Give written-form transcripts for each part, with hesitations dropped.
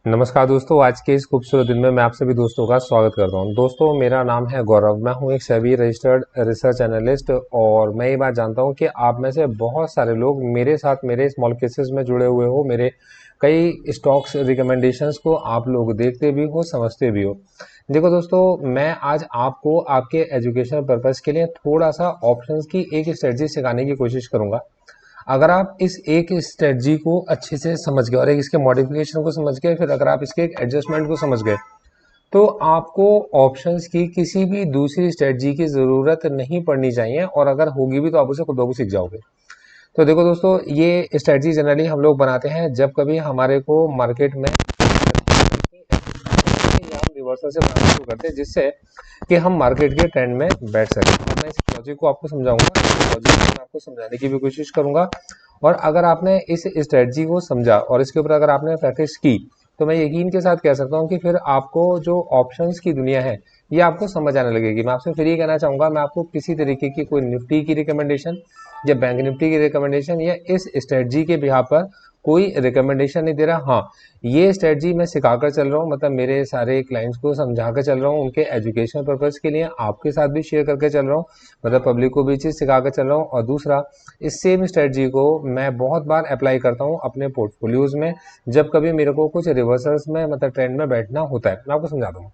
नमस्कार दोस्तों, आज के इस खूबसूरत दिन में मैं आप सभी दोस्तों का स्वागत करता हूं। दोस्तों, मेरा नाम है गौरव। मैं हूं एक सेबी रजिस्टर्ड रिसर्च एनालिस्ट और मैं ये बात जानता हूं कि आप में से बहुत सारे लोग मेरे साथ मेरे स्मॉल केसेस में जुड़े हुए हो। मेरे कई स्टॉक्स रिकमेंडेशंस को आप लोग देखते भी हो, समझते भी हो। देखो दोस्तों, मैं आज आपको आपके एजुकेशन पर्पज़ के लिए थोड़ा सा ऑप्शंस की एक स्ट्रेटजी सिखाने की कोशिश करूंगा। अगर आप इस एक स्ट्रेटजी को अच्छे से समझ गए और एक इसके मॉडिफिकेशन को समझ गए, फिर अगर आप इसके एक एडजस्टमेंट को समझ गए, तो आपको ऑप्शंस की किसी भी दूसरी स्ट्रेटजी की ज़रूरत नहीं पड़नी चाहिए, और अगर होगी भी तो आप उसे खुद ब खुद सीख जाओगे। तो देखो दोस्तों, ये स्ट्रेटजी जनरली हम लोग बनाते हैं जब कभी हमारे को मार्केट में रिवर्सल से बनाना शुरू करते हैं, जिससे कि हम मार्केट के ट्रेंड में बैठ सकें। तो मैं इस लॉजिक को आपको समझाऊंगा, इस लॉजिक को मैं आपको समझाने की भी कोशिश करूंगा। और अगर आपने इस स्ट्रेटजी को समझा और इसके ऊपर अगर आपने प्रैक्टिस की, तो मैं यकीन के साथ कह सकता हूं कि फिर आपको जो ऑप्शंस की दुनिया है ये आपको समझ आने लगेगी। मैं आपसे फिर ये कहना चाहूंगा, मैं आपको किसी तरीके की कोई निफ्टी की रिकमेंडेशन या बैंक निफ्टी की रिकमेंडेशन या इस स्ट्रेटजी के बिहाफ पर कोई रिकमेंडेशन नहीं दे रहा। हाँ, ये स्ट्रेटजी मैं सिखाकर चल रहा हूँ, मतलब मेरे सारे क्लाइंट्स को समझा कर चल रहा हूँ, उनके एजुकेशन पर्पज़ के लिए आपके साथ भी शेयर करके चल रहा हूँ, मतलब पब्लिक को भी चीज़ सिखा कर चल रहा हूँ। और दूसरा, इस सेम स्ट्रेटजी को मैं बहुत बार अप्लाई करता हूँ अपने पोर्टफोलियोज में, जब कभी मेरे को कुछ रिवर्सल्स में मतलब ट्रेंड में बैठना होता है। मैं आपको समझाता हूँ,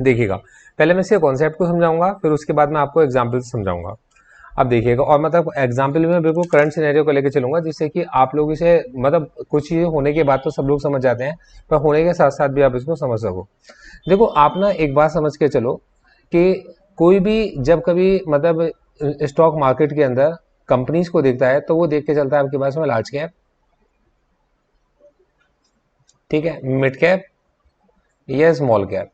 देखिएगा। पहले मैं इसके कॉन्सेप्ट को समझाऊंगा, फिर उसके बाद मैं आपको एग्जाम्पल समझाऊंगा। अब देखिएगा, और मतलब एग्जाम्पल में बिल्कुल करंट सिनेरियो को लेकर चलूंगा, जिससे कि आप लोग इसे मतलब कुछ चीजें होने के बाद तो सब लोग समझ जाते हैं, पर होने के साथ साथ भी आप इसको समझ सको। देखो, आप ना एक बात समझ के चलो कि कोई भी जब कभी मतलब स्टॉक मार्केट के अंदर कंपनीज को देखता है, तो वो देख के चलता है आपके पास में लार्ज कैप, ठीक है, मिड कैप या स्मॉल कैप।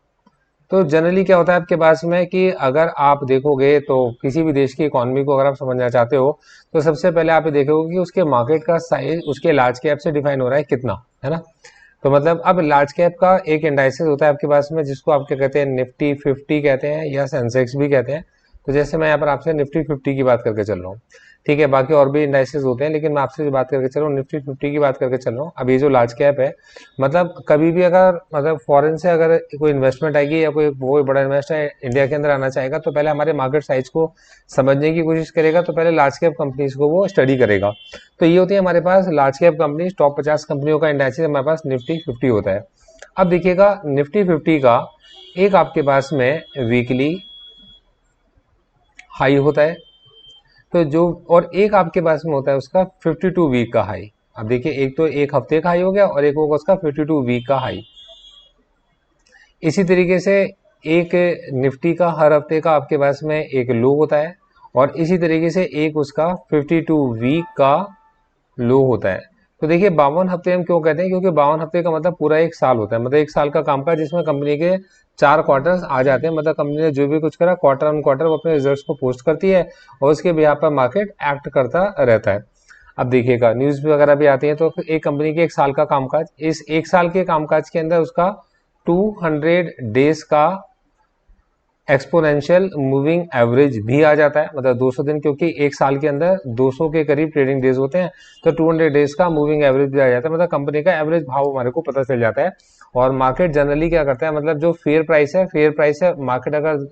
तो जनरली क्या होता है आपके पास में कि अगर आप देखोगे तो किसी भी देश की इकोनॉमी को अगर आप समझना चाहते हो, तो सबसे पहले आप ये देखोगे कि उसके मार्केट का साइज उसके लार्ज कैप से डिफाइन हो रहा है कितना, है ना। तो मतलब अब लार्ज कैप का एक इंडाइसेस होता है आपके पास में, जिसको आप क्या कहते हैं, निफ्टी 50 कहते हैं या सेंसेक्स भी कहते हैं। तो जैसे मैं यहाँ पर आपसे निफ्टी 50 की बात करके चल रहा हूँ, ठीक है, बाकी और भी इंडाइसेस होते हैं, लेकिन मैं आपसे जो बात करके चल रहा हूँ निफ्टी 50 की बात करके चल रहा हूँ। अब ये जो लार्ज कैप है, मतलब कभी भी अगर मतलब फॉरेन से अगर कोई इन्वेस्टमेंट आएगी या कोई बड़ा इन्वेस्टर इंडिया के अंदर आना चाहेगा, तो पहले हमारे मार्केट साइज को समझने की कोशिश करेगा, तो पहले लार्ज कैप कंपनीज को वो स्टडी करेगा। तो ये होती है हमारे पास लार्ज कैप कंपनी, टॉप 50 कंपनियों का इंडेक्स हमारे पास निफ्टी 50 होता है। अब देखिएगा, निफ्टी 50 का एक आपके पास में वीकली हाई होता है, तो जो और एक आपके पास में होता है उसका 52 वीक का हाई। अब देखिए, एक तो एक हफ्ते का हाई हो गया और एक होगा उसका 52 वीक का हाई। इसी तरीके से एक निफ्टी का हर हफ्ते का आपके पास में एक लो होता है, और इसी तरीके से एक उसका 52 वीक का लो होता है। तो देखिए, 52 हफ्ते हम क्यों कहते हैं, क्योंकि 52 हफ्ते का मतलब पूरा एक साल होता है, मतलब एक साल का कामकाज जिसमें कंपनी के 4 क्वार्टर्स आ जाते हैं। मतलब कंपनी ने जो भी कुछ करा क्वार्टर ऑन क्वार्टर वो अपने रिजल्ट्स को पोस्ट करती है, और उसके बिहाफ पर मार्केट एक्ट करता रहता है। अब देखिएगा, न्यूज वगैरह भी आती है, तो एक कंपनी के एक साल का कामकाज, इस एक साल के कामकाज के अंदर उसका 200 डेज का एक्सपोनेंशियल मूविंग एवरेज भी आ जाता है, मतलब 200 दिन, क्योंकि एक साल के अंदर 200 के करीब ट्रेडिंग डेज होते हैं, तो 200 डेज का मूविंग एवरेज भी आ जाता है, मतलब कंपनी का एवरेज भाव हमारे को पता चल जाता है। और मार्केट जनरली क्या करता है, मतलब जो फेयर प्राइस है, मार्केट अगर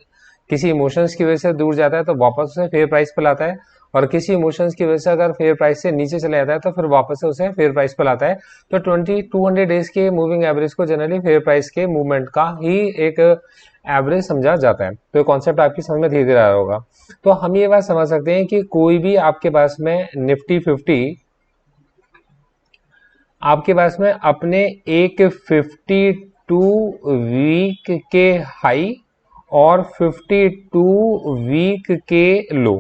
किसी इमोशंस की वजह से दूर जाता है तो वापस उसे फेयर प्राइस पर लाता है, और किसी इमोशंस की वजह से अगर फेयर प्राइस से नीचे चला जाता है तो फिर वापस से उसे फेयर प्राइस पर लाता है। तो 200 डेज के मूविंग एवरेज को जनरली फेयर प्राइस के मूवमेंट का ही एक एवरेज समझा जाता है। तो ये कॉन्सेप्ट आपकी समझ में धीरे धीरे आ रहा होगा। तो हम ये बात समझ सकते हैं कि कोई भी आपके पास में निफ्टी 50 आपके पास में अपने एक 52 वीक के हाई और 52 वीक के लो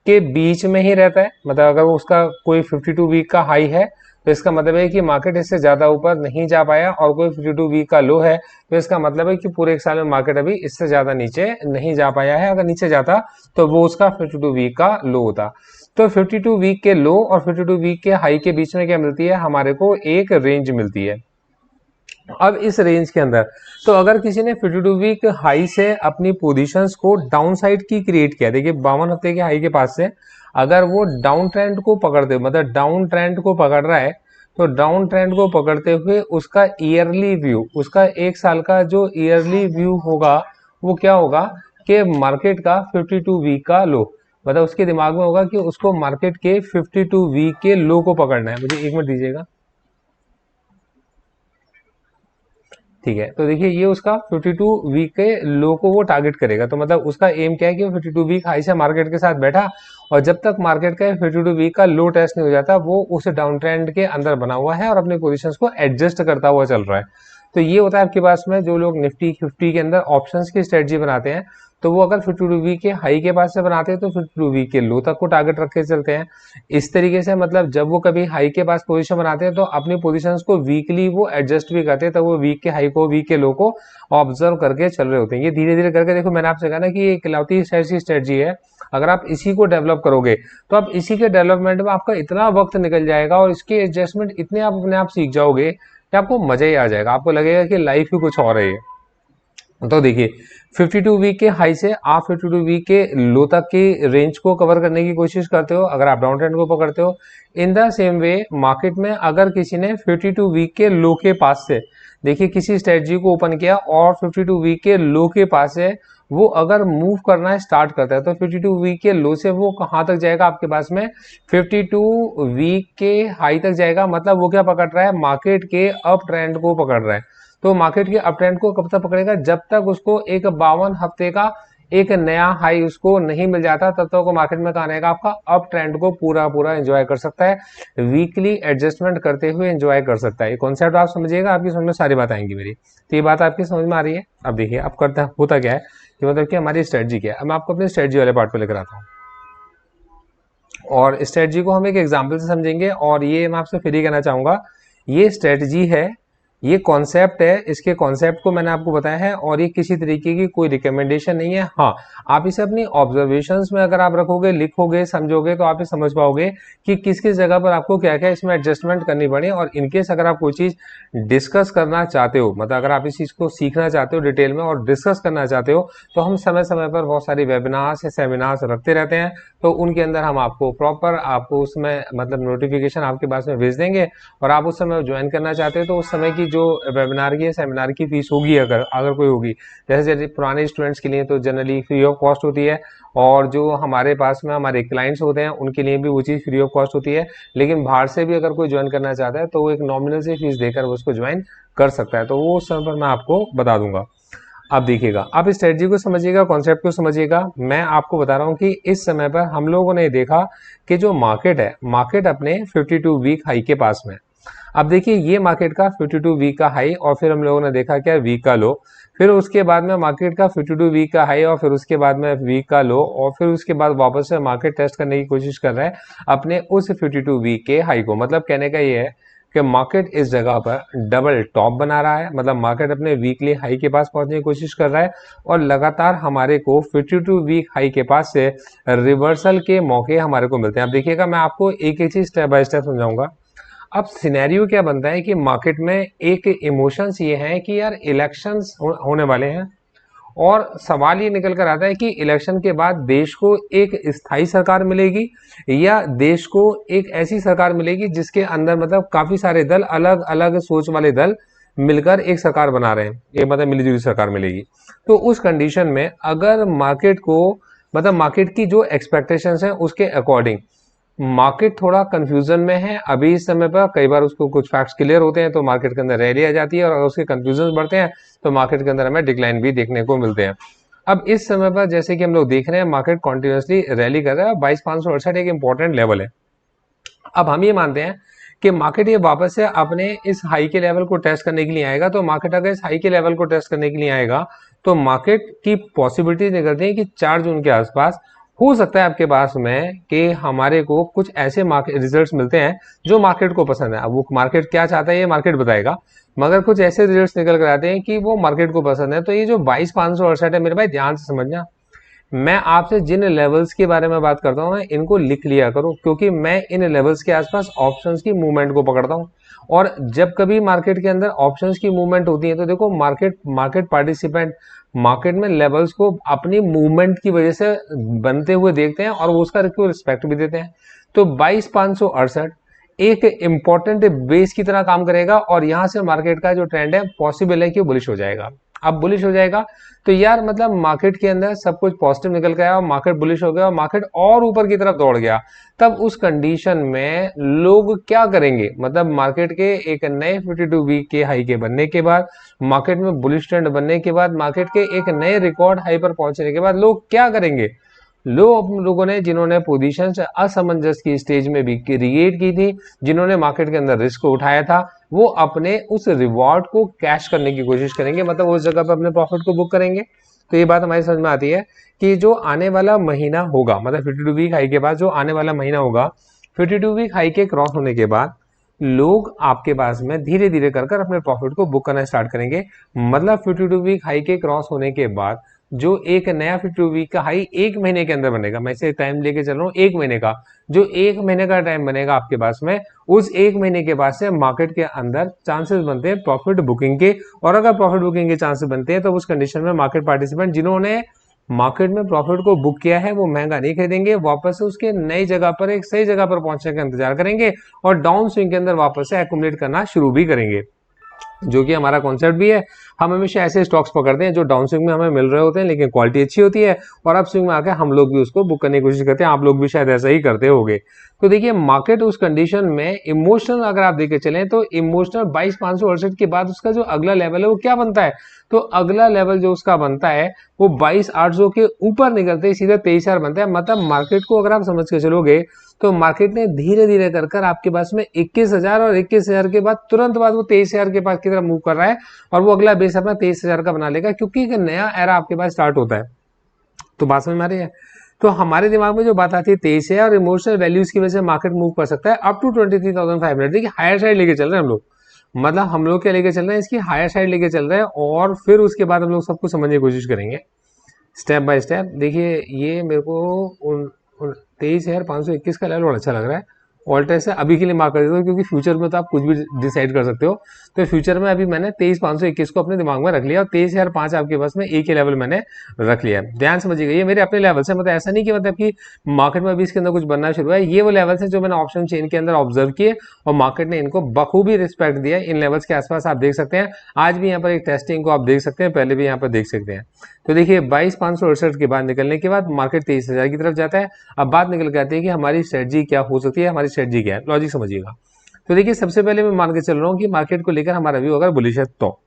के बीच में ही रहता है। मतलब अगर उसका कोई 52 वीक का हाई है, तो इसका मतलब है कि मार्केट इससे ज्यादा ऊपर नहीं जा पाया, और कोई 52 वीक का लो है, तो इसका मतलब है कि पूरे एक साल में मार्केट अभी इससे ज्यादा नीचे नहीं जा पाया है। अगर नीचे जाता तो वो उसका 52 वीक का लो होता। तो 52 वीक के लो और 52 वीक के हाई के बीच में क्या मिलती है, हमारे को एक रेंज मिलती है। अब इस रेंज के अंदर, तो अगर किसी ने 52 वीक हाई से अपनी पोजीशंस को डाउन साइड की क्रिएट किया, देखिए 52 हफ्ते के हाई के पास से अगर वो डाउन ट्रेंड को पकड़ दे, मतलब डाउन ट्रेंड को पकड़ रहा है, तो डाउन ट्रेंड को पकड़ते हुए उसका ईयरली व्यू, उसका एक साल का जो ईयरली व्यू होगा वो क्या होगा कि मार्केट का 52 वीक का लो, मतलब उसके दिमाग में होगा कि उसको मार्केट के 52 वीक के लो को पकड़ना है। मुझे एक मिनट दीजिएगा, ठीक है। तो देखिए ये उसका 52 वीक के लो को वो टारगेट करेगा, तो मतलब उसका एम क्या है कि 52 वीक हाई से मार्केट के साथ बैठा और जब तक मार्केट का 52 वीक का लो टेस्ट नहीं हो जाता वो उस डाउन ट्रेंड के अंदर बना हुआ है और अपनी पोजीशंस को एडजस्ट करता हुआ चल रहा है। तो ये होता है आपके पास में जो लोग निफ्टी 50 के अंदर ऑप्शंस की स्ट्रेटजी बनाते हैं, तो वो अगर 52 वीक के हाई के पास से बनाते हैं तो 52 वीक के लो तक को टारगेट रख के चलते हैं। इस तरीके से मतलब जब वो कभी हाई के पास पोजीशन बनाते हैं तो अपनी पोजीशंस को वीकली वो एडजस्ट भी करते हैं, तो वो वीक के हाई को वीक के लो को ऑब्जर्व करके चल रहे होते हैं। ये धीरे धीरे करके, देखो मैंने आपसे कहा ना कि ये इकलौती ऐसी स्ट्रेटजी है, अगर आप इसी को डेवलप करोगे तो आप इसी के डेवलपमेंट में आपका इतना वक्त निकल जाएगा और इसके एडजस्टमेंट इतने आप अपने आप सीख जाओगे कि आपको मजा ही आ जाएगा, आपको लगेगा कि लाइफ ही कुछ और है ये। तो देखिए 52 वीक के हाई से आप 52 वीक के लो तक की रेंज को कवर करने की कोशिश करते हो अगर आप डाउन ट्रेंड को पकड़ते हो। In the same way market में अगर किसी ने 52 वीक के लो के पास से देखिए किसी स्ट्रेटजी को ओपन किया और 52 वीक के लो के पास से वो अगर मूव करना स्टार्ट करता है तो 52 वीक के लो से वो कहाँ तक जाएगा आपके पास में 52 वीक के हाई तक जाएगा। मतलब वो क्या पकड़ रहा है, मार्केट के अप ट्रेंड को पकड़ रहा है। तो मार्केट के अप ट्रेंड को कब तक पकड़ेगा, जब तक उसको एक 52 हफ्ते का एक नया हाई उसको नहीं मिल जाता तब तक वो मार्केट में कहाँ रहेगा, आपका अप ट्रेंड को पूरा पूरा एंजॉय कर सकता है, वीकली एडजस्टमेंट करते हुए एंजॉय कर सकता है। ये कॉन्सेप्ट आप समझिएगा, आपकी समझ में सारी बात आएंगी मेरी। तो ये बात आपकी समझ में आ रही है। अब देखिए अब करता होता क्या है कि मतलब कि हमारी स्ट्रेटजी क्या है। अब मैं आपको अपनी स्ट्रेटजी वाले पार्ट पे लेकर आता हूँ और स्ट्रेटजी को हम एक एग्जाम्पल से समझेंगे। और ये मैं आपसे फिर ही कहना चाहूंगा, ये स्ट्रेटजी है, ये कॉन्सेप्ट है, इसके कॉन्सेप्ट को मैंने आपको बताया है और ये किसी तरीके की कोई रिकमेंडेशन नहीं है। हाँ, आप इसे अपनी ऑब्जर्वेशंस में अगर आप रखोगे, लिखोगे, समझोगे तो आप ये समझ पाओगे कि किस किस जगह पर आपको क्या क्या इसमें एडजस्टमेंट करनी पड़े। और इनकेस अगर आप कोई चीज डिस्कस करना चाहते हो, मतलब अगर आप इस चीज को सीखना चाहते हो डिटेल में और डिस्कस करना चाहते हो, तो हम समय समय पर बहुत सारी वेबिनार्स या सेमिनार्स रखते रहते हैं। तो उनके अंदर हम आपको प्रॉपर आपको उसमें मतलब नोटिफिकेशन आपके पास में भेज देंगे और आप उस समय ज्वाइन करना चाहते हो तो उस समय की जो वेबिनार की सेमिनार की फीस होगी, अगर अगर कोई होगी, जैसे पुराने स्टूडेंट्स के लिए तो जनरली फ्री ऑफ कॉस्ट होती है और जो हमारे पास में हमारे क्लाइंट्स होते हैं उनके लिए भी वो चीज़ फ्री ऑफ कॉस्ट होती है। लेकिन बाहर से भी अगर कोई ज्वाइन करना चाहता है तो वो एक नॉमिनल से फीस देकर वो उसको ज्वाइन कर सकता है, तो वो उस समय पर मैं आपको बता दूंगा। अब देखिएगा, आप स्ट्रेटजी को समझिएगा, कॉन्सेप्ट को समझिएगा। मैं आपको बता रहा हूँ कि इस समय पर हम लोगों ने देखा कि जो मार्केट है, मार्केट अपने 52 वीक हाई के पास में। अब देखिए ये मार्केट का 52 वीक का हाई और फिर हम लोगों ने देखा क्या, वीक का लो, फिर उसके बाद में मार्केट का 52 वीक का हाई और फिर उसके बाद में वीक का लो और फिर उसके बाद वापस से मार्केट टेस्ट करने की कोशिश कर रहा है अपने उस 52 वीक के हाई को। मतलब कहने का ये है कि मार्केट इस जगह पर डबल टॉप बना रहा है, मतलब मार्केट अपने वीकली हाई के पास पहुंचने की कोशिश कर रहा है और लगातार हमारे को 52 वीक हाई के पास से रिवर्सल के मौके हमारे को मिलते हैं। अब देखिएगा मैं आपको एक एक चीज स्टेप बाय स्टेप समझाऊंगा। अब सिनेरियो क्या बनता है कि मार्केट में एक इमोशंस ये हैं कि यार इलेक्शंस होने वाले हैं और सवाल ये निकल कर आता है कि इलेक्शन के बाद देश को एक स्थायी सरकार मिलेगी या देश को एक ऐसी सरकार मिलेगी जिसके अंदर मतलब काफी सारे दल, अलग अलग सोच वाले दल मिलकर एक सरकार बना रहे हैं, ये मतलब मिलीजुली सरकार मिलेगी। तो उस कंडीशन में अगर मार्केट को मतलब मार्केट की जो एक्सपेक्टेशंस हैं उसके अकॉर्डिंग मार्केट थोड़ा कंफ्यूजन में है अभी इस समय पर, कई बार उसको कुछ फैक्ट्स क्लियर होते हैं तो मार्केट के अंदर रैली आ जाती है और अगर उसके कंफ्यूजन बढ़ते हैं तो मार्केट के अंदर हमें डिक्लाइन भी देखने को मिलते हैं। अब इस समय पर जैसे कि हम लोग देख रहे हैं मार्केट कॉन्टिन्यूसली रैली कर रहा है, 22,568 एक इंपॉर्टेंट लेवल है। अब हम ये मानते हैं कि मार्केट ये वापस से अपने इस हाई के लेवल को टेस्ट करने के लिए आएगा, तो मार्केट अगर इस हाई के लेवल को टेस्ट करने के लिए आएगा तो मार्केट की पॉसिबिलिटी निकलती है कि 4 जून के आसपास हो सकता है आपके पास में कि हमारे को कुछ ऐसे मार्केट रिजल्ट्स मिलते हैं जो मार्केट को पसंद है। अब वो मार्केट क्या चाहता है ये मार्केट बताएगा, मगर कुछ ऐसे रिजल्ट्स निकल कर आते हैं कि वो मार्केट को पसंद है। तो ये जो 22,568 है मेरे भाई ध्यान से समझना, मैं आपसे जिन लेवल्स के बारे में बात करता हूँ इनको लिख लिया करो, क्योंकि मैं इन लेवल्स के आसपास ऑप्शंस की मूवमेंट को पकड़ता हूँ। और जब कभी मार्केट के अंदर ऑप्शंस की मूवमेंट होती है तो देखो मार्केट पार्टिसिपेंट मार्केट में लेवल्स को अपनी मूवमेंट की वजह से बनते हुए देखते हैं और वो उसका रिस्पेक्ट भी देते हैं। तो 22,568 एक इंपॉर्टेंट बेस की तरह काम करेगा और यहां से मार्केट का जो ट्रेंड है पॉसिबल है कि बुलिश हो जाएगा। अब बुलिश हो जाएगा तो यार मतलब मार्केट के अंदर सब कुछ पॉजिटिव निकल गया और मार्केट बुलिश हो गया और मार्केट और ऊपर की तरफ दौड़ गया, तब उस कंडीशन में लोग क्या करेंगे, मतलब मार्केट के एक नए 52 वीक के हाई के बनने के बाद, मार्केट में बुलिश ट्रेंड बनने के बाद, मार्केट के एक नए रिकॉर्ड हाई पर पहुंचने के बाद लोग क्या करेंगे, लोगों ने जिन्होंने पोजीशन असमंजस की स्टेज में भी क्रिएट की थी, जिन्होंने मार्केट के अंदर रिस्क उठाया था, वो अपने उस रिवॉर्ड को कैश करने की कोशिश करेंगे, मतलब उस जगह पर अपने प्रॉफिट को बुक करेंगे। तो ये बात हमारी समझ में आती है कि जो आने वाला महीना होगा, मतलब 52 वीक हाई के बाद जो आने वाला महीना होगा, 52 वीक हाई के क्रॉस होने के बाद लोग आपके पास में धीरे धीरे कर अपने प्रॉफिट को बुक करना स्टार्ट करेंगे। मतलब 52 वीक हाई के क्रॉस होने के बाद जो एक नया 52 वीक का हाई एक महीने के अंदर बनेगा, मैं इसे टाइम लेके चल रहा हूँ एक महीने का, जो एक महीने का टाइम बनेगा आपके पास में, उस एक महीने के बाद से मार्केट के अंदर चांसेस बनते हैं प्रॉफिट बुकिंग के। और अगर प्रॉफिट बुकिंग के चांसेस बनते हैं तो उस कंडीशन में मार्केट पार्टिसिपेंट जिन्होंने मार्केट में प्रॉफिट को बुक किया है वो महंगा नहीं खरीदेंगे, वापस से उसके नई जगह पर एक सही जगह पर पहुंचने का इंतजार करेंगे और डाउन स्विंग के अंदर वापस से एक्यूमुलेट करना शुरू भी करेंगे, जो कि हमारा कॉन्सेप्ट भी है। हम हमेशा ऐसे स्टॉक्स पकड़ते हैं जो डाउन स्विंग में हमें मिल रहे होते हैं लेकिन क्वालिटी अच्छी होती है, और अप स्विंग में आकर हम लोग भी उसको बुक करने की कोशिश करते हैं, आप लोग भी शायद ऐसा ही करते होंगे। तो देखिए मार्केट उस कंडीशन में इमोशनल अगर आप देखे चलें तो इमोशनल 22,568 के बाद उसका जो अगला लेवल है वो क्या बनता है, तो अगला लेवल जो उसका बनता है वो 22,800 के ऊपर निकलते ही सीधा 23,000 बनता है। मतलब मार्केट को अगर आप समझ के चलोगे तो मार्केट ने धीरे धीरे कर आपके पास में 21,000 और 21,000 के बाद तुरंत बाद वो 23,000 के पास की तरफ मूव कर रहा है और वो अगला बेस अपना 23,000 का बना लेगा, क्योंकि एक नया एरा आपके पास स्टार्ट होता है। तो बात समझ में आ रही है। तो हमारे दिमाग में जो बात आती है 23 है और इमोशनल वैल्यूज की वजह से मार्केट मूव कर सकता है अप टू 23,500। देखिए हायर साइड लेके चल रहे हैं हम लोग, मतलब हम लोग क्या लेके चल रहे हैं, इसकी हायर साइड लेके चल रहे हैं और फिर उसके बाद हम लोग सब कुछ समझने की कोशिश करेंगे स्टेप बाय स्टेप। देखिए ये मेरे को 23,521 का लेवल बड़ा अच्छा लग रहा है, ऑल्टर से अभी के लिए मार्क कर देता हूँ क्योंकि फ्यूचर में तो आप कुछ भी डिसाइड कर सकते हो। तो फ्यूचर में अभी मैंने 23,521 को अपने दिमाग में रख लिया और 23,005 आपके पास में एक ही लेवल मैंने रख लिया। ध्यान समझिएगा ये मेरे अपने लेवल से, मतलब ऐसा नहीं कि मतलब कि मार्केट में अभी इसके अंदर कुछ बनना शुरू है, ये वो लेवल्स है जो मैंने ऑप्शन चेन के अंदर ऑब्जर्व किए और मार्केट ने इनको बखूबी रिस्पेक्ट दिया। इन लेवल्स के आसपास आप देख सकते हैं, आज भी यहाँ पर एक टेस्टिंग को आप देख सकते हैं, पहले भी यहाँ पर देख सकते हैं। तो देखिए 22,568 के बाद निकलने के बाद मार्केट 23,000 की तरफ जाता है। अब बात निकल के आती है कि हमारी स्ट्रेटजी क्या हो सकती है, हमारी स्ट्रेटजी क्या है, लॉजिक समझिएगा। तो देखिए सबसे पहले मैं मान के चल रहा हूँ कि मार्केट को लेकर हमारा व्यू अगर बुलिश है तो,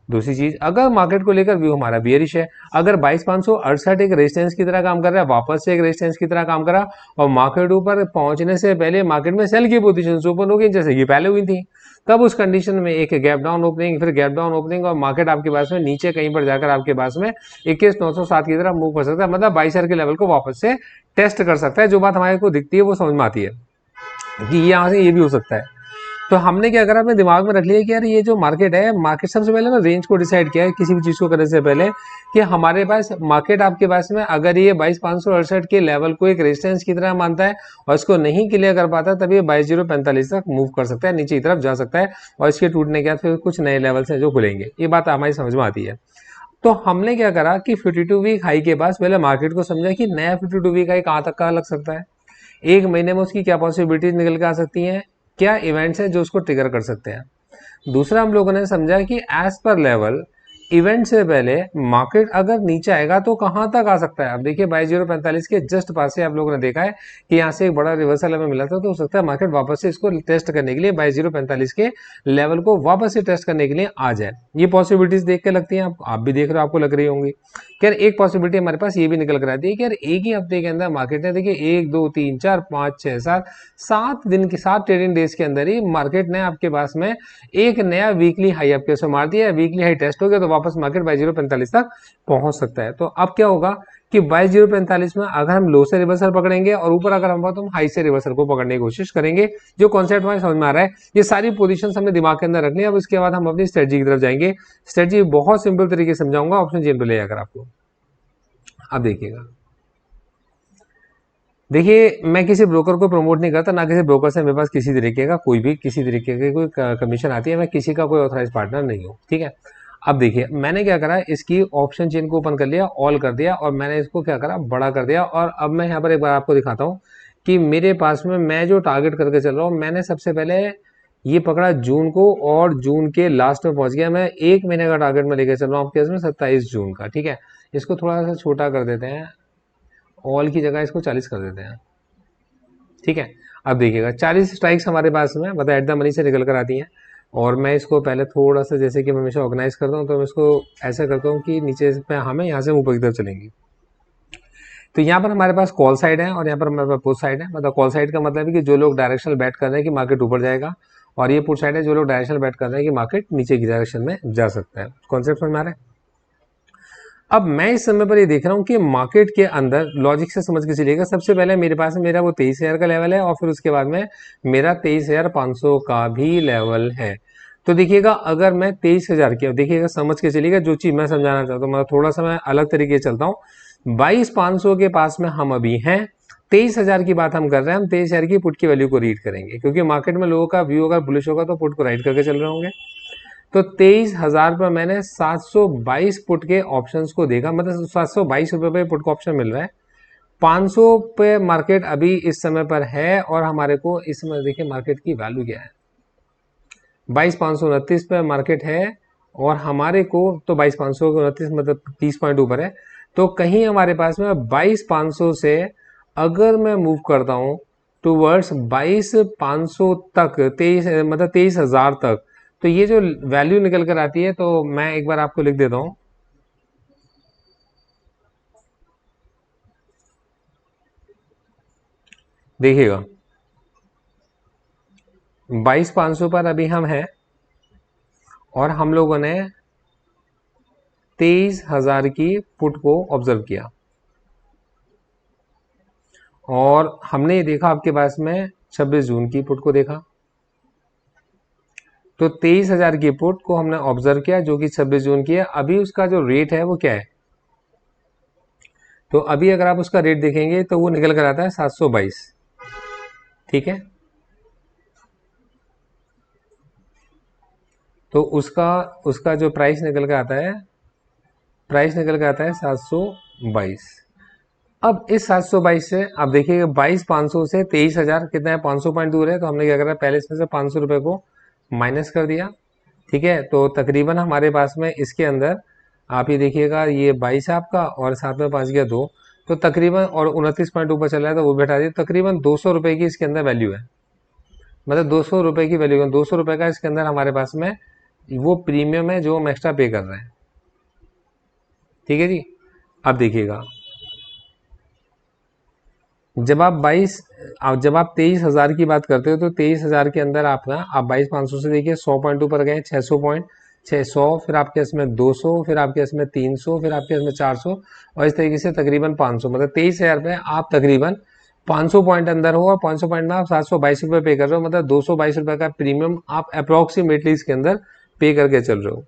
दूसरी चीज अगर मार्केट को लेकर व्यू हमारा बियरिश है, अगर 22,568 एक रेजिस्टेंस की तरह काम कर रहा है, वापस से एक रेजिस्टेंस की तरह काम करा और मार्केट ऊपर पहुंचने से पहले मार्केट में सेल की पोजीशन ओपन हो गई जैसे कि पहले हुई थी, तब उस कंडीशन में एक गैप डाउन ओपनिंग, फिर गैप डाउन ओपनिंग और मार्केट आपके पास में नीचे कहीं पर जाकर आपके पास में 21,907 की तरफ मूव कर सकता है, मतलब 22,000 के लेवल को वापस से टेस्ट कर सकता है। जो बात हमारे को दिखती है वो समझ में आती है कि यहाँ से ये भी हो सकता है। तो हमने क्या करा, अपने दिमाग में रख लिया कि यार ये जो मार्केट है, मार्केट सबसे पहले ना रेंज को डिसाइड किया है किसी भी चीज को करने से पहले कि हमारे पास मार्केट आपके पास में अगर ये 22,568 के लेवल को एक रेजिस्टेंस की तरह मानता है और इसको नहीं क्लियर कर पाता तब ये 22,045 तक मूव कर सकता है, नीचे की तरफ जा सकता है और इसके टूटने के बाद फिर कुछ नए लेवल्स हैं जो खुलेंगे। ये बात हमारी समझ में आती है। तो हमने क्या करा कि 52 वीक हाई के पास पहले मार्केट को समझा कि नया 52 वीक हाई कहाँ तक का लग सकता है, एक महीने में उसकी क्या पॉसिबिलिटीज निकल के आ सकती हैं, क्या इवेंट्स हैं जो उसको ट्रिगर कर सकते हैं। दूसरा हम लोगों ने समझा कि एज पर लेवल इवेंट से पहले मार्केट अगर नीचे आएगा तो कहां तक आ सकता है। अब देखिए 22,045 के जस्ट पास से आप लोगों ने देखा है कि यहाँ से एक बड़ा रिवर्सल हमें मिला था, तो हो सकता है मार्केट वापस से इसको टेस्ट करने के लिए 22,045 के लेवल को वापस से टेस्ट करने के लिए आ जाए। ये पॉसिबिलिटीज देख के लगती हैं, आप भी देख रहे हो, आपको लग रही होंगी। यार एक पॉसिबिलिटी हमारे पास ये भी निकल कर आती है कि यार एक ही हफ्ते के अंदर मार्केट ने देखिए 1 2 3 4 5 6 7 दिन के 7 ट्रेडिंग डेज के अंदर ही मार्केट ने आपके पास में एक नया वीकली हाई आपके से मार दिया, वीकली हाई टेस्ट हो गया तो वापस मार्केट 22,045 तक पहुंच सकता है। तो अब क्या होगा कि 22,045 में अगर हम लो से रिवर्सल पकड़ेंगे और ऊपर अगर हम तो हम हाई से रिवर्सल को पकड़ने की कोशिश करेंगे। जो कॉन्सेप्ट हमें समझ में आ रहा है, ये सारी पोजीशंस हमने दिमाग के अंदर रखनी है। अब इसके बाद हम अपनी स्ट्रेटजी की तरफ जाएंगे। स्ट्रेटजी बहुत सिंपल तरीके से समझाऊंगा, ऑप्शन चेन पे ले जाकर आपको। अब देखिएगा, देखिए मैं किसी ब्रोकर को प्रमोट नहीं करता, ना किसी ब्रोकर से मेरे पास किसी तरीके का कोई भी किसी तरीके की कोई कमीशन आती है, मैं किसी का कोई ऑथराइज पार्टनर नहीं हूँ, ठीक है। अब देखिए मैंने क्या करा, इसकी ऑप्शन चेन को ओपन कर लिया, ऑल कर दिया और मैंने इसको क्या करा, बड़ा कर दिया। और अब मैं यहाँ पर एक बार आपको दिखाता हूँ कि मेरे पास में मैं जो टारगेट करके चल रहा हूँ, मैंने सबसे पहले ये पकड़ा जून को और जून के लास्ट में पहुंच गया। मैं 1 महीने का टारगेट में लेकर चल रहा हूँ आपके इसमें 27 जून का। ठीक है, इसको थोड़ा सा छोटा कर देते हैं, ऑल की जगह इसको 40 कर देते हैं। ठीक है, अब देखिएगा 40 स्ट्राइक्स हमारे पास में मतलब एट द मनी से निकल कर आती हैं। और मैं इसको पहले थोड़ा सा, जैसे कि मैं हमेशा ऑर्गेनाइज करता हूँ, तो मैं इसको ऐसा करता हूँ कि नीचे पे हमें यहाँ से ऊपर की तरफ चलेंगी। तो यहाँ पर हमारे पास कॉल साइड है और यहाँ पर हमारे पास पुट साइड है। मतलब कॉल साइड का मतलब है कि जो लोग डायरेक्शनल बैट कर रहे हैं कि मार्केट ऊपर जाएगा, और ये पुट साइड है जो लोग डायरेक्शनल बैट कर रहे हैं कि मार्केट नीचे की डायरेक्शन में जा सकता है। कॉन्सेप्ट समझ में आ रहा है? अब मैं इस समय पर ये देख रहा हूँ कि मार्केट के अंदर लॉजिक से समझ के चलिएगा। सबसे पहले मेरे पास मेरा वो 23,000 का लेवल है और फिर उसके बाद में मेरा 23,500 का भी लेवल है। तो देखिएगा अगर मैं 23,000 की, देखिएगा समझ के चलिएगा जो चीज मैं समझाना चाहता हूँ, मतलब थोड़ा सा मैं अलग तरीके से चलता हूँ। 22,500 के पास में हम अभी हैं, 23,000 की बात हम कर रहे हैं, हम 23,000 की पुट की वैल्यू को रीड करेंगे क्योंकि मार्केट में लोगों का व्यू अगर बुलिश होगा तो पुट को राइट करके चल रहे होंगे। तो 23,000 पर मैंने 722 पुट के ऑप्शंस को देखा, मतलब 722 रुपए पे पुट का ऑप्शन मिल रहा है। 500 पे मार्केट अभी इस समय पर है और हमारे को इस समय देखिए मार्केट की वैल्यू क्या है, 22,529 पे मार्केट है और हमारे को तो 22,529 मतलब 30 पॉइंट ऊपर है। तो कहीं हमारे पास में 22,500 से अगर मैं मूव करता हूं टूवर्ड्स 22,500 तक, 23 मतलब 23,000 तक, तो ये जो वैल्यू निकल कर आती है, तो मैं एक बार आपको लिख देता हूं। देखिएगा 22,500 पर अभी हम हैं और हम लोगों ने 23,000 की पुट को ऑब्जर्व किया और हमने ये देखा आपके पास में 26 जून की पुट को देखा। तो 23,000 की पुट को हमने ऑब्जर्व किया जो कि 26 जून की है। अभी उसका जो रेट है वो क्या है, तो अभी अगर आप उसका रेट देखेंगे तो वो निकल कर आता है 722। ठीक है, तो उसका उसका जो प्राइस निकल कर आता है, प्राइस निकल कर आता है 722। अब इस 722 से आप देखिए 22,500 से 23,000 कितना है, 500 पॉइंट दूर है। तो हमने क्या करा, पहले इसमें से 500 रुपए को माइनस कर दिया। ठीक है, तो तकरीबन हमारे पास में इसके अंदर आप ये देखिएगा ये 22 है आपका और साथ में 5 गया 2, तो तकरीबन और 29 पॉइंट ऊपर चल रहा है तो वो बैठा दिए। तकरीबन 200 रुपए की इसके अंदर वैल्यू है, मतलब 200 रुपए की वैल्यू है। 200 रुपए का इसके अंदर हमारे पास में वो प्रीमियम है जो हम एक्स्ट्रा पे कर रहे हैं। ठीक है जी, अब देखिएगा जब आप 23,000 की बात करते हो तो 23,000 के अंदर आप ना आप 22,500 से देखिए 100 पॉइंट ऊपर गए, 600 पॉइंट, 600, फिर आपके इसमें 200, फिर आपके इसमें 300, फिर आपके इसमें 400 और इस तरीके से तकरीबन 500, मतलब 23,000 पे आप तकरीबन 500 पॉइंट अंदर हो और 500 पॉइंट में आप 722 रुपये पे कर रहे हो, मतलब 222 रुपये का प्रीमियम आप अप्रोक्सीमेटली इसके अंदर पे करके चल रहे हो।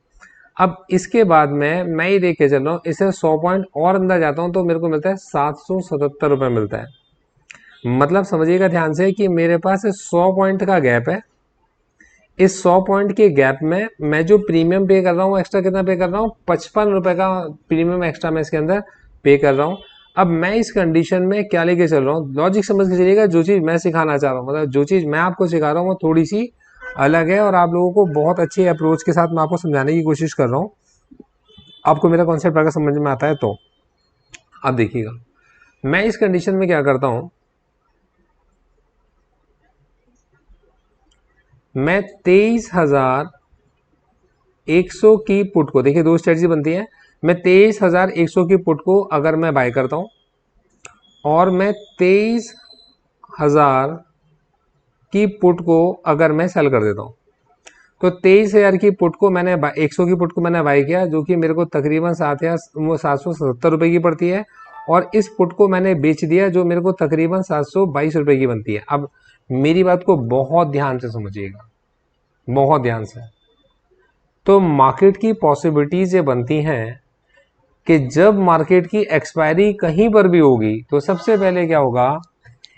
अब इसके बाद में मैं ये देख के चल रहा हूँ, इससे 100 पॉइंट और अंदर जाता हूँ तो मेरे को मिलता है 777 रुपये मिलता है। मतलब समझिएगा ध्यान से कि मेरे पास 100 पॉइंट का गैप है। इस 100 पॉइंट के गैप में मैं जो प्रीमियम पे कर रहा हूँ एक्स्ट्रा कितना पे कर रहा हूँ, 55 रुपए का प्रीमियम एक्स्ट्रा मैं इसके अंदर पे कर रहा हूँ। अब मैं इस कंडीशन में क्या लेके चल रहा हूँ, लॉजिक समझ के चलिएगा। जो चीज मैं सिखाना चाह रहा हूँ, मतलब जो चीज मैं आपको सिखा रहा हूँ वो थोड़ी सी अलग है और आप लोगों को बहुत अच्छे अप्रोच के साथ मैं आपको समझाने की कोशिश कर रहा हूँ। आपको मेरा कॉन्सेप्ट अगर समझ में आता है तो अब देखिएगा मैं इस कंडीशन में क्या करता हूँ, मैं 23,100 की पुट को, देखिए दो स्ट्रेटजी बनती है। मैं 23,100 की पुट को अगर मैं बाय करता हूं और मैं 23,000 की पुट को अगर मैं सेल कर देता हूं, तो 23,000 की पुट को मैंने 100 की पुट को मैंने बाय किया जो कि मेरे को तकरीबन 777 रुपए की पड़ती है, और इस पुट को मैंने बेच दिया जो मेरे को तकरीबन 722 रुपए की बनती है। अब मेरी बात को बहुत ध्यान से समझिएगा, बहुत ध्यान से। तो मार्केट की पॉसिबिलिटीज ये बनती हैं कि जब मार्केट की एक्सपायरी कहीं पर भी होगी तो सबसे पहले क्या होगा,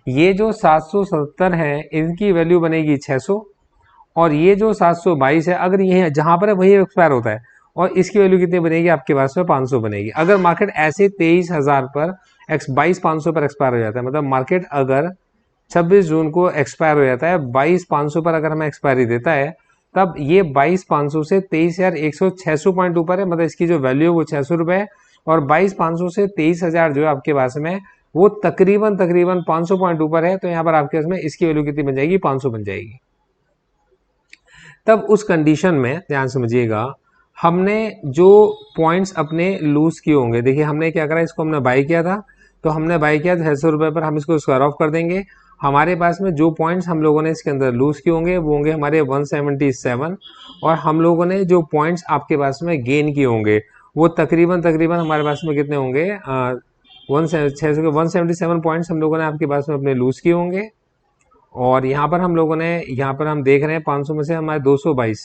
ये जो 770 है इनकी वैल्यू बनेगी 600 और ये जो 722 है अगर ये जहां पर है वही एक्सपायर होता है और इसकी वैल्यू कितनी बनेगी आपके पास में 500 बनेगी। अगर मार्केट ऐसे 23,000 पर 22,500 पर एक्सपायर हो जाता है, मतलब मार्केट अगर 26 जून को एक्सपायर हो जाता है, 22,500 पर अगर हमें एक्सपायरी देता है, तब ये 22,500 से 23,100 पॉइंट ऊपर है, मतलब इसकी जो वैल्यू है वो 600 रुपये है। और 22,500 से 23,000 जो है आपके पास में वो तकरीबन 500 पॉइंट ऊपर है। तो यहाँ पर आपके पास में इसकी वैल्यू कितनी बन जाएगी, 500 बन जाएगी। तब उस कंडीशन में ध्यान समझिएगा, हमने जो पॉइंट्स अपने लूज किए होंगे, देखिए हमने क्या करा, इसको हमने बाई किया था, तो हमने बाई किया 600 रुपये पर, हम इसको स्क्वायर ऑफ कर देंगे। हमारे पास में जो पॉइंट्स हम लोगों ने इसके अंदर लूज किए होंगे वो होंगे हमारे 177, और हम लोगों ने जो पॉइंट्स आपके पास में गेन किए होंगे वो तकरीबन हमारे पास में कितने होंगे, 177 पॉइंट्स हम लोगों ने आपके पास में अपने लूज किए होंगे। और यहाँ पर हम लोगों ने, यहाँ पर हम देख रहे हैं 500 में से हमारे 222,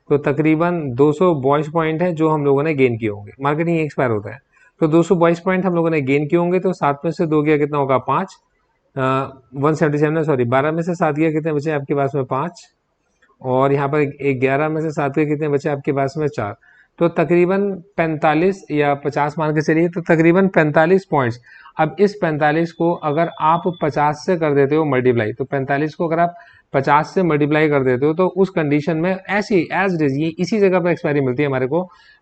तो तकरीबन 222 पॉइंट है जो हम लोगों ने गेन किए होंगे। मार्केटिंग एक्सपायर होता है, तो 222 पॉइंट हम लोगों ने गेन किए होंगे। तो 7 में से 2 गया कितना होगा, 5, 177 सॉरी 12 में से 7 गया कितने बचे आपके पास में, 5, और यहाँ पर 11 में से 7 के कितने बचे आपके पास में, 4। तो तकरीबन 45 या 50 मान के चलिए, तो तकरीबन 45 पॉइंट्स। अब इस 45 को अगर आप 50 से कर देते हो मल्टीप्लाई, तो 45 को अगर आप 50 से मल्टीप्लाई कर देते हो, तो उस कंडीशन में ऐसी एज इट इज ये इसी जगह पर एक्सपायरी मिलती है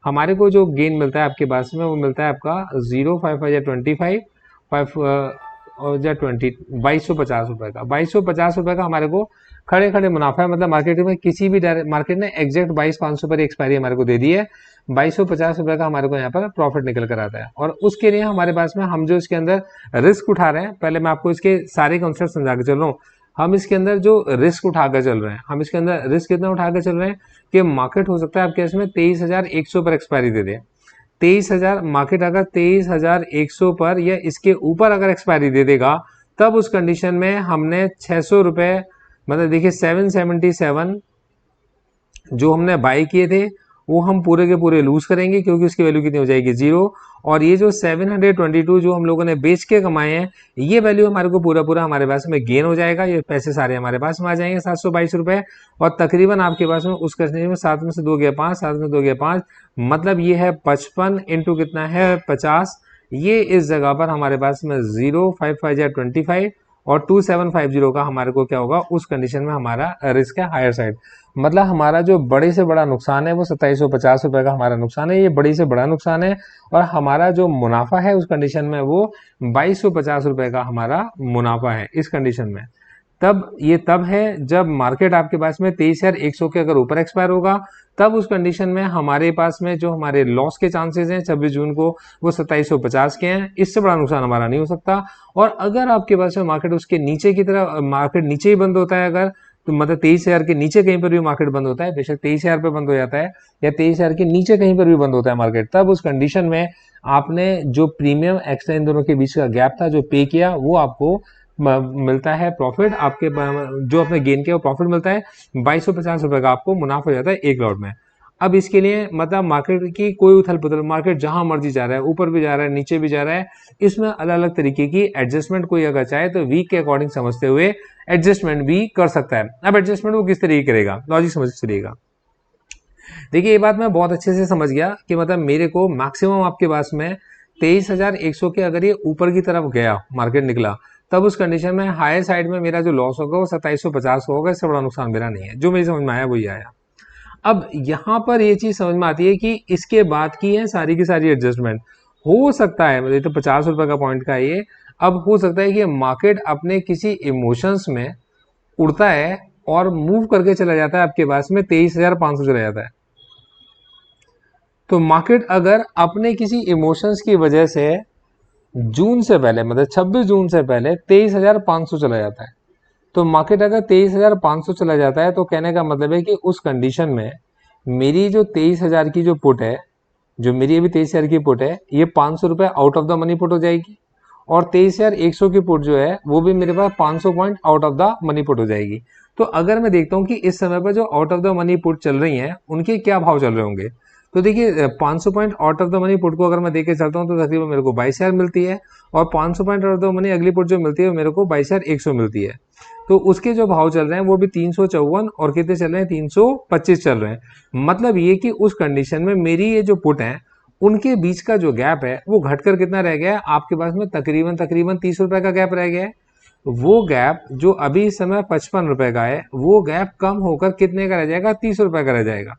हमारे को जो गेन मिलता है आपके पास में वो मिलता है आपका 0, 5 या 25, 5 और या 20, 2250 रुपये का। 2250 रुपये का हमारे को खड़े खड़े मुनाफा है, मतलब मार्केट में किसी भी मार्केट ने एग्जैक्ट 22,500 पर एक्सपायरी हमारे को दे दी है, 2250 रुपये का हमारे को यहाँ पर प्रॉफिट निकल कर आता है। और उसके लिए हमारे पास में हम जो इसके अंदर रिस्क उठा रहे हैं, पहले मैं आपको इसके सारे कॉन्सेप्ट समझा के चल रहा हूँ। हम इसके अंदर जो रिस्क उठा कर चल रहे हैं, हम इसके अंदर रिस्क कितना उठा कर चल रहे हैं कि मार्केट हो सकता है आपके इसमें 23,100 पर एक्सपायरी दे दे। 23,000 मार्केट अगर 23,100 पर या इसके ऊपर अगर एक्सपायरी दे देगा, तब उस कंडीशन में हमने 600 रुपये, मतलब देखिए 777 जो हमने बाई किए थे वो हम पूरे के पूरे लूज करेंगे, क्योंकि उसकी वैल्यू कितनी हो जाएगी, 0। और ये जो 722 जो हम लोगों ने बेच के कमाए हैं, ये वैल्यू हमारे को पूरा हमारे पास में गेन हो जाएगा। ये पैसे सारे हमारे पास में आ जाएंगे 722 रुपये। और तकरीबन आपके पास में उस कंडीशन में 7 में से 2 गया 5, 7 में 2 गया 5, मतलब ये है 55 इंटू कितना है, 50। ये इस जगह पर हमारे पास में 0, 5 5 या 25 और 2750 का हमारे को क्या होगा, उस कंडीशन में हमारा रिस्क है हायर साइड। मतलब हमारा जो बड़े से बड़ा नुकसान है वो 2750 रुपये का हमारा नुकसान है, ये बड़ी से बड़ा नुकसान है। और हमारा जो मुनाफा है उस कंडीशन में वो 2250 रुपये का हमारा मुनाफा है इस कंडीशन में। तब ये तब है जब मार्केट आपके पास में 23,100 के अगर ऊपर एक्सपायर होगा, तब उस कंडीशन में हमारे पास में जो हमारे लॉस के चांसेस हैं 26 जून को वो 2750 के हैं। इससे बड़ा नुकसान हमारा नहीं हो सकता। और अगर आपके पास में मार्केट उसके नीचे की तरफ, मार्केट नीचे ही बंद होता है अगर, तो मतलब 23,000 के नीचे कहीं पर भी मार्केट बंद होता है, बेशक 23,000 पे बंद हो जाता है या 23,000 के नीचे कहीं पर भी बंद होता है मार्केट, तब उस कंडीशन में आपने जो प्रीमियम एक्स्ट्रा इन दोनों के बीच का गैप था जो पे किया, वो आपको मिलता है प्रॉफिट, आपके जो आपने गेन किया वो प्रॉफिट मिलता है। 2250 रुपये का आपको मुनाफा हो जाता है एक लॉट में। अब इसके लिए मतलब मार्केट की कोई उथल पुथल, मार्केट जहां मर्जी जा रहा है, ऊपर भी जा रहा है नीचे भी जा रहा है, इसमें अलग अलग तरीके की एडजस्टमेंट कोई अगर चाहे तो वीक के अकॉर्डिंग समझते हुए एडजस्टमेंट भी कर सकता है। अब एडजस्टमेंट वो किस तरीके करेगा, लॉजिक समझ चलिएगा। देखिए ये बात मैं बहुत अच्छे से समझ गया कि मतलब मेरे को मैक्सिमम आपके पास में 23,100 के अगर ये ऊपर की तरफ गया, मार्केट निकला, तब उस कंडीशन में हायर साइड में मेरा जो लॉस होगा वो 2750 होगा। इससे बड़ा नुकसान मेरा नहीं है, जो मेरी समझ में आया वही आया। अब यहाँ पर ये चीज समझ में आती है कि इसके बाद की है सारी की सारी एडजस्टमेंट हो सकता है, मतलब तो 50 रुपए का पॉइंट का ये, अब हो सकता है कि मार्केट अपने किसी इमोशंस में उड़ता है और मूव करके चला जाता है आपके पास में 23,500 चला जाता है। तो मार्केट अगर अपने किसी इमोशंस की वजह से जून से पहले, मतलब 26 जून से पहले 23,500 चला जाता है, तो मार्केट अगर 23,500 चला जाता है, तो कहने का मतलब है कि उस कंडीशन में मेरी जो 23,000 की जो पुट है, जो मेरी अभी 23,000 की पुट है, ये 500 रुपये out of the money put हो जाएगी। और 23,100 की पुट जो है वो भी मेरे पास 500 point out of the money put हो जाएगी। तो अगर मैं देखता हूँ कि इस समय पर जो out of the money put चल रही हैं उनके क्या भाव चल रहे होंगे, तो देखिए 500 point out of the money put को अगर मैं देके चलता हूँ तो तकरीबन मेरे को 22,000 मिलती है, और 500 point out of the money अगली पुट जो मिलती है मेरे को 22,100 मिलती है। तो उसके जो भाव चल रहे हैं वो भी 354 और कितने चल रहे हैं, 325 चल रहे हैं। मतलब ये कि उस कंडीशन में मेरी ये जो पुट है उनके बीच का जो गैप है वो घटकर कितना रह गया है आपके पास में, तकरीबन 30 रुपए का गैप रह गया है। वो गैप जो अभी इस समय 55 रुपए का है, वो गैप कम होकर कितने का रह जाएगा, 30 रुपए का रह जाएगा।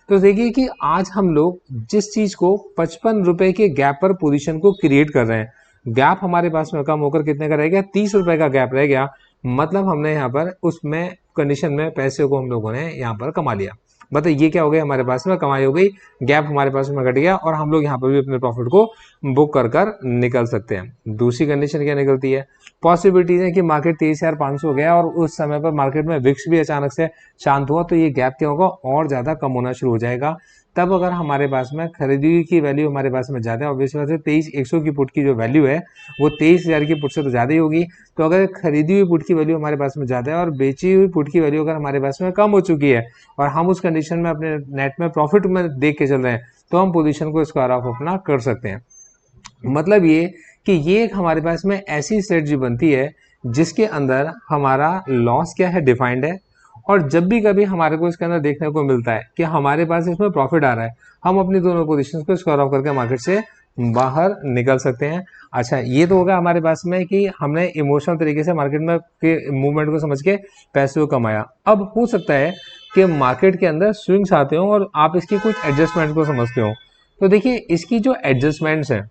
तो देखिए कि आज हम लोग जिस चीज को 55 रुपए के गैप पर पोजीशन को क्रिएट कर रहे हैं, गैप हमारे पास में कम होकर कितने का रह गया, 30 रुपए का गैप रह गया। मतलब हमने यहाँ पर उसमें कंडीशन में पैसे को हम लोगों ने यहाँ पर कमा लिया। मतलब ये क्या हो गया, हमारे पास में कमाई हो गई, गैप हमारे पास में घट गया और हम लोग यहाँ पर भी अपने प्रॉफिट को बुक कर कर निकल सकते हैं। दूसरी कंडीशन क्या निकलती है, पॉसिबिलिटीज है कि मार्केट 23,500 हो गया और उस समय पर मार्केट में विक्स भी अचानक से शांत हुआ, तो ये गैप क्या होगा, और ज्यादा कम होना शुरू हो जाएगा। तब अगर हमारे पास में खरीदी की वैल्यू हमारे पास में ज्यादा है, ऑब्वियसली बात है 23,100 की पुट की जो वैल्यू है वो 23,000 की पुट से तो ज्यादा ही होगी। तो अगर खरीदी हुई पुट की वैल्यू हमारे पास में ज्यादा है और बेची हुई पुट की वैल्यू अगर हमारे पास में कम हो चुकी है और हम उस कंडीशन में अपने नेट में प्रॉफिट में देख के चल रहे हैं, तो हम पोजीशन को स्क्वायर ऑफ अपना कर सकते हैं। मतलब ये कि ये एक हमारे पास में ऐसी स्ट्रेटजी बनती है जिसके अंदर हमारा लॉस क्या है, डिफाइंड है, और जब भी कभी हमारे को इसके अंदर देखने को मिलता है कि हमारे पास इसमें प्रॉफिट आ रहा है, हम अपनी दोनों पोजीशन को स्क्वायर ऑफ करके मार्केट से बाहर निकल सकते हैं। अच्छा, ये तो होगा हमारे पास में कि हमने इमोशनल तरीके से मार्केट में के मूवमेंट को समझ के पैसे को कमाया। अब हो सकता है कि मार्केट के अंदर स्विंग्स आते हो और आप इसकी कुछ एडजस्टमेंट को समझते हो। तो देखिए, इसकी जो एडजस्टमेंट्स हैं,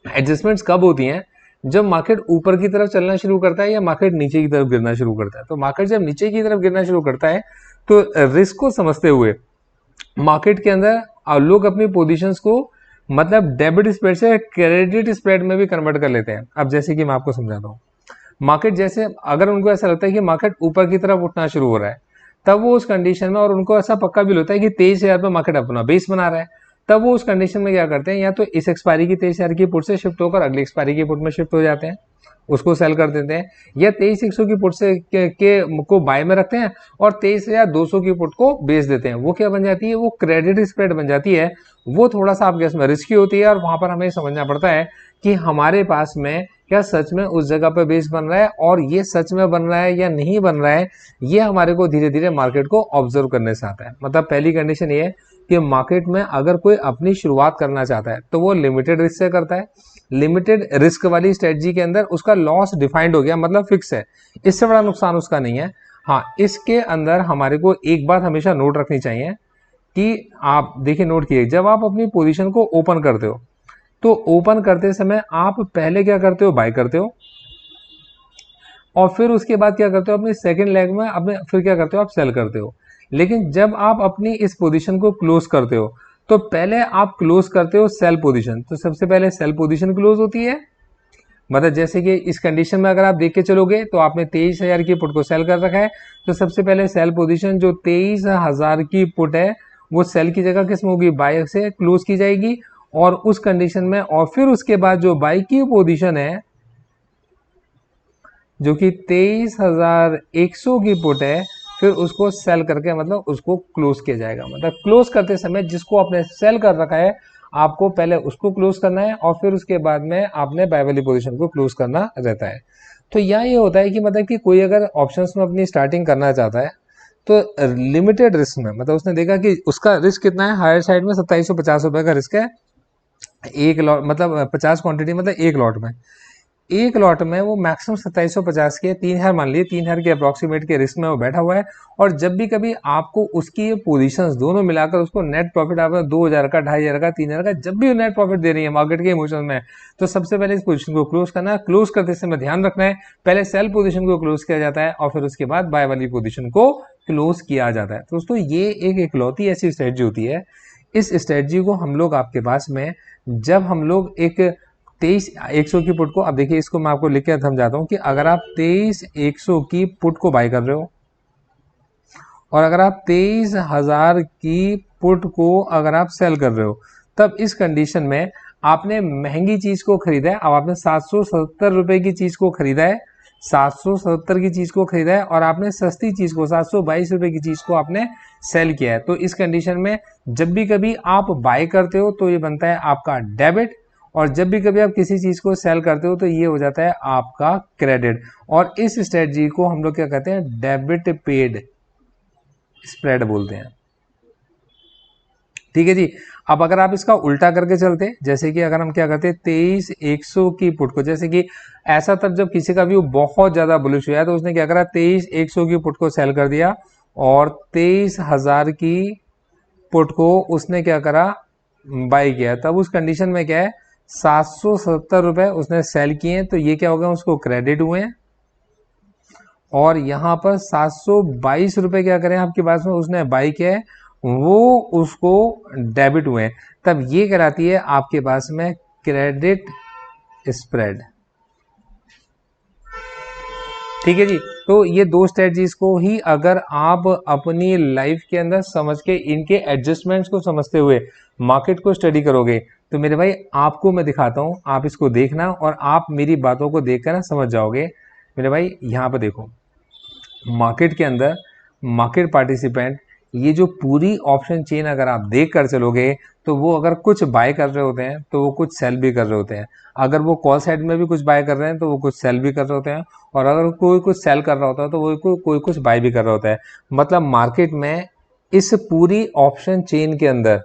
एडजस्टमेंट्स कब होती हैं, जब मार्केट ऊपर की तरफ चलना शुरू करता है या मार्केट नीचे की तरफ गिरना शुरू करता है। तो मार्केट जब नीचे की तरफ गिरना शुरू करता है तो रिस्क को समझते हुए मार्केट के अंदर लोग अपनी पोजीशंस को मतलब डेबिट स्प्रेड से क्रेडिट स्प्रेड में भी कन्वर्ट कर लेते हैं। अब जैसे कि मैं आपको समझाता हूँ, मार्केट जैसे अगर उनको ऐसा लगता है कि मार्केट ऊपर की तरफ उठना शुरू हो रहा है, तब वो उस कंडीशन में, और उनको ऐसा पक्का भी होता है कि 23,000 पे मार्केट अपना बेस बना रहा है, तब वो उस कंडीशन में क्या करते हैं, या तो इस एक्सपायरी की 23,000 की पुट से शिफ्ट होकर अगली एक्सपायरी की पुट में शिफ्ट हो जाते हैं, उसको सेल कर देते हैं, या 23,100 की पुट से को बाय में रखते हैं और 23,200 की पुट को बेच देते हैं। वो क्या बन जाती है, वो क्रेडिट स्प्रेड बन जाती है। वो थोड़ा सा आपके इसमें रिस्की होती है और वहां पर हमें समझना पड़ता है कि हमारे पास में क्या सच में उस जगह पर बेस बन रहा है, और ये सच में बन रहा है या नहीं बन रहा है, ये हमारे को धीरे धीरे मार्केट को ऑब्जर्व करने से आता है। मतलब पहली कंडीशन ये है कि मार्केट में अगर कोई अपनी शुरुआत करना चाहता है तो वो लिमिटेड रिस्क से करता है। लिमिटेड रिस्क वाली स्ट्रेटजी के अंदर उसका लॉस डिफाइंड हो गया, मतलब फिक्स है, इससे बड़ा नुकसान उसका नहीं है। हाँ, इसके अंदर हमारे को एक बात हमेशा नोट रखनी चाहिए कि आप देखिए, नोट कीजिए, जब आप अपनी पोजीशन को ओपन करते हो तो ओपन करते समय आप पहले क्या करते हो, बाय करते हो, और फिर उसके बाद क्या करते हो, अपने सेकंड लेग में अपने फिर क्या करते हो, आप सेल करते हो। लेकिन जब आप अपनी इस पोजीशन को क्लोज करते हो तो पहले आप क्लोज करते हो सेल पोजीशन। तो सबसे पहले सेल पोजीशन क्लोज होती है। मतलब जैसे कि इस कंडीशन में अगर आप देख के चलोगे तो आपने 23,000 की पुट को सेल कर रखा है, तो सबसे पहले सेल पोजीशन जो 23,000 की पुट है वो सेल की जगह किस में होगी, बाय से क्लोज की जाएगी, और उस कंडीशन में, और फिर उसके बाद जो बाय की पोजीशन है जो कि 23,100 की पुट है, फिर उसको सेल करके मतलब उसको क्लोज किया जाएगा। मतलब क्लोज करते समय जिसको आपने सेल कर रखा है आपको पहले उसको क्लोज करना है और फिर उसके बाद में आपने बाय वाली पोजीशन को क्लोज करना रहता है। तो यहाँ ये होता है कि मतलब कि कोई अगर ऑप्शंस में अपनी स्टार्टिंग करना चाहता है तो लिमिटेड रिस्क में, मतलब उसने देखा कि उसका रिस्क कितना है, हायर साइड में 2750 रुपए का रिस्क है एक लॉट, मतलब 50 क्वांटिटी, मतलब एक लॉट में, एक लॉट में वो मैक्सिमम 2750 के 3,000 मान लिए, 3,000 के अप्रोक्सीमेट के रिस्क में वो बैठा हुआ है। और जब भी कभी आपको उसकी पोजीशंस दोनों मिलाकर उसको नेट प्रॉफिट आपको 2,000 का, 2,500 का, 3,000 का जब भी नेट प्रॉफिट दे रही है मार्केट के इमोशन में, तो सबसे पहले इस पोजीशन को क्लोज करना है। क्लोज करते समय ध्यान रखना है, पहले सेल पोजीशन को क्लोज किया जाता है और फिर उसके बाद बाय वाली पोजीशन को क्लोज किया जाता है। तो दोस्तों ये एक इकलौती ऐसी स्ट्रेटजी होती है। इस स्ट्रेटजी को हम लोग आपके पास में, जब हम लोग एक 23,100 की पुट को, अब देखिए इसको मैं आपको लिख के समझाता हूँ कि अगर आप 23,100 की पुट को बाय कर रहे हो और अगर आप 23,000 की पुट को अगर आप सेल कर रहे हो, तब इस कंडीशन में आपने महंगी चीज को खरीदा है। अब आपने 770 रुपए की चीज को खरीदा है, 770 की चीज को खरीदा है, और आपने सस्ती चीज को 722 रुपए की चीज को आपने सेल किया है। तो इस कंडीशन में जब भी कभी आप बाय करते हो तो ये बनता है आपका डेबिट, और जब भी कभी आप किसी चीज को सेल करते हो तो ये हो जाता है आपका क्रेडिट। और इस स्ट्रेटजी को हम लोग क्या कहते हैं, डेबिट पेड स्प्रेड बोलते हैं। ठीक है जी। अब अगर आप इसका उल्टा करके चलते, जैसे कि अगर हम क्या करते 23,100 की पुट को, जैसे कि ऐसा तब जब किसी का व्यू बहुत ज्यादा बुलिश हुआ है तो उसने क्या करा 23,100 की पुट को सेल कर दिया और 23,000 की पुट को उसने क्या करा बाई किया। तब उस कंडीशन में क्या है 770 रुपए उसने सेल किए, तो ये क्या हो गया उसको क्रेडिट हुए हैं। और यहाँ पर 722 रुपए क्या करें आपके पास में उसने बाई किया है, वो उसको डेबिट हुए हैं। तब ये कराती है आपके पास में क्रेडिट स्प्रेड। ठीक है जी। तो ये दो स्ट्रेटजीज को ही अगर आप अपनी लाइफ के अंदर समझ के इनके एडजस्टमेंट्स को समझते हुए मार्केट को स्टडी करोगे तो मेरे भाई आपको मैं दिखाता हूं, आप इसको देखना और आप मेरी बातों को देखकर ना समझ जाओगे। मेरे भाई यहाँ पर देखो, मार्केट के अंदर मार्केट पार्टिसिपेंट ये जो पूरी ऑप्शन चेन अगर आप देख कर चलोगे तो वो अगर कुछ बाय कर रहे होते हैं तो वो कुछ सेल भी कर रहे होते हैं। अगर वो कॉल साइड में भी कुछ बाय कर रहे हैं तो वो कुछ सेल भी कर रहे होते हैं। और अगर कोई कुछ सेल कर रहा होता है तो वो कोई कुछ बाय भी कर रहा होता है। मतलब मार्केट में इस पूरी ऑप्शन चेन के अंदर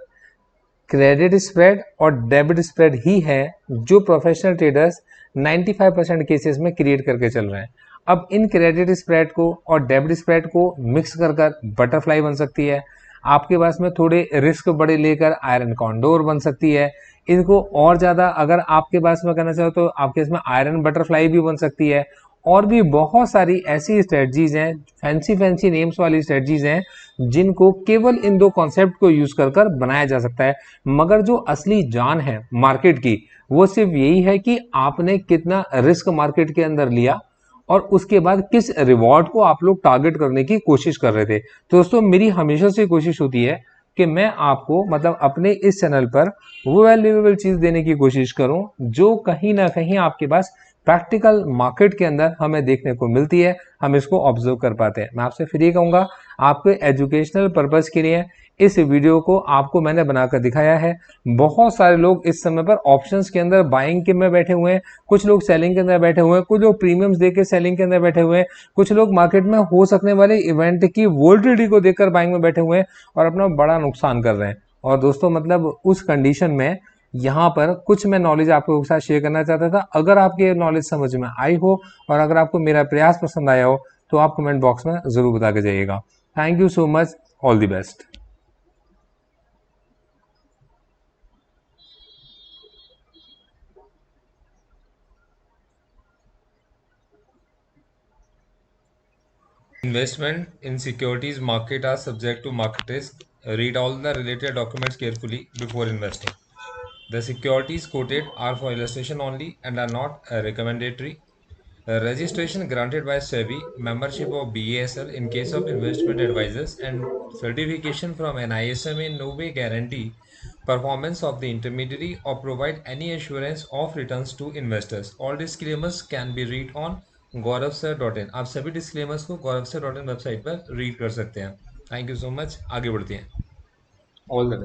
क्रेडिट स्प्रेड और डेबिट स्प्रेड ही है जो प्रोफेशनल ट्रेडर्स 95% केसेस में क्रिएट करके चल रहे हैं। अब इन क्रेडिट स्प्रेड को और डेबिट स्प्रेड को मिक्स कर कर बटरफ्लाई बन सकती है। आपके पास में थोड़े रिस्क बड़े लेकर आयरन कॉन्डोर बन सकती है। इनको और ज्यादा अगर आपके पास में करना चाहो तो आपके इसमें आयरन बटरफ्लाई भी बन सकती है। और भी बहुत सारी ऐसी स्ट्रेटजीज हैं, फैंसी फैंसी नेम्स वाली स्ट्रेटजीज हैं जिनको केवल इन दो कॉन्सेप्ट को यूज कर कर बनाया जा सकता है। मगर जो असली जान है मार्केट की वो सिर्फ यही है कि आपने कितना रिस्क मार्केट के अंदर लिया और उसके बाद किस रिवॉर्ड को आप लोग टारगेट करने की कोशिश कर रहे थे। तो दोस्तों मेरी हमेशा से कोशिश होती है कि मैं आपको मतलब अपने इस चैनल पर वो वैल्यूएबल चीज देने की कोशिश करूं जो कहीं ना कहीं आपके पास प्रैक्टिकल मार्केट के अंदर हमें देखने को मिलती है, हम इसको ऑब्जर्व कर पाते हैं। मैं आपसे फिर ये कहूंगा आपके एजुकेशनल पर्पज के लिए इस वीडियो को आपको मैंने बनाकर दिखाया है। बहुत सारे लोग इस समय पर ऑप्शंस के अंदर बाइंग के में बैठे हुए हैं, कुछ लोग सेलिंग के अंदर बैठे हुए हैं, कुछ लोग प्रीमियम्स देकर सेलिंग के अंदर बैठे हुए हैं, कुछ लोग मार्केट में हो सकने वाले इवेंट की वोल्टिलिटी को देखकर बाइंग में बैठे हुए हैं और अपना बड़ा नुकसान कर रहे हैं। और दोस्तों मतलब उस कंडीशन में यहाँ पर कुछ मैं नॉलेज आपके साथ शेयर करना चाहता था। अगर आपके ये नॉलेज समझ में आई हो और अगर आपको मेरा प्रयास पसंद आया हो तो आप कमेंट बॉक्स में जरूर बता के जाइएगा। Thank you so much, all the best. Investment in securities market are subject to market risk. Read all the related documents carefully before investing. The securities quoted are for illustration only and are not recommendatory. Registration granted by SEBI, membership of BASL in case of investment advisors, and certification from NISM in no way guarantee performance of the intermediary or provide any assurance of returns to investors. All disclaimers can be read on gauravsir.in। आप सभी disclaimers को gauravsir.in website पर read कर सकते हैं। Thank you so much, आगे बढ़ते हैं। All the